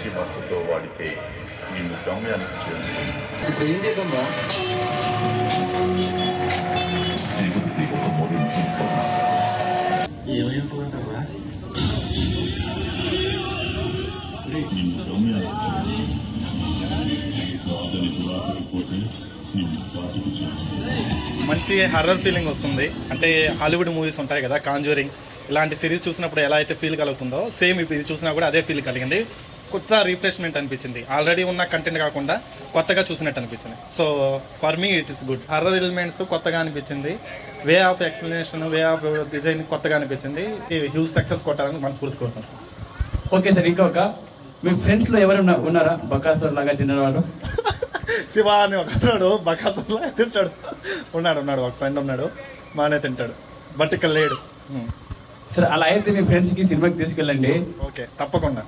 మంచి మనసుతో వాడితే మేము గమ్యానికి చేరుతుంది. ఇప్పుడు ఏం చేద్దాంరా? జీవితం ఒక మొదటి ఏమైపోతుంటారా? మేము గమ్యానికి కాదని రాసకపోతే మేము పాటికి చేరుతుంది. మంచి హర్రర్ ఫీలింగ్ వస్తుంది. అంటే హాలీవుడ్ మూవీస్ ఉంటాయి కదా, కాంజూరింగ్ ఇలాంటి సిరీస్ చూసినప్పుడు ఎలా అయితే ఫీల్ కలుగుతుందో సేమ్ ఇది చూసినా కూడా అదే ఫీల్ కలిగింది. కొత్త రీఫ్రెష్మెంట్ అనిపించింది. ఆల్రెడీ ఉన్న కంటెంట్ కాకుండా కొత్తగా చూసినట్టు అనిపించింది. So for me it is good. Horror elements కొత్తగా అనిపించింది. Way of explanation, way of design కొత్తగా అనిపించింది. హ్యూజ్ సక్సెస్ కొట్టాలని మనస్ఫూర్తి కోరుకుంటున్నాను. ఓకే సార్, ఇంకొక మీ ఫ్రెండ్స్లో ఎవరైనా ఉన్నారా బకాసర్ లాగా చిన్నవాడు? శివ అని ఒకడు బకాసులా తింటాడు. ఉన్నాడు ఒక ఫ్రెండ్ ఉన్నాడు, బాగానే తింటాడు, బట్ ఇక్కడ లేడు. సార్ అలా అయితే మీ ఫ్రెండ్స్కి సినిమాకి తీసుకెళ్ళండి. ఓకే, తప్పకుండా.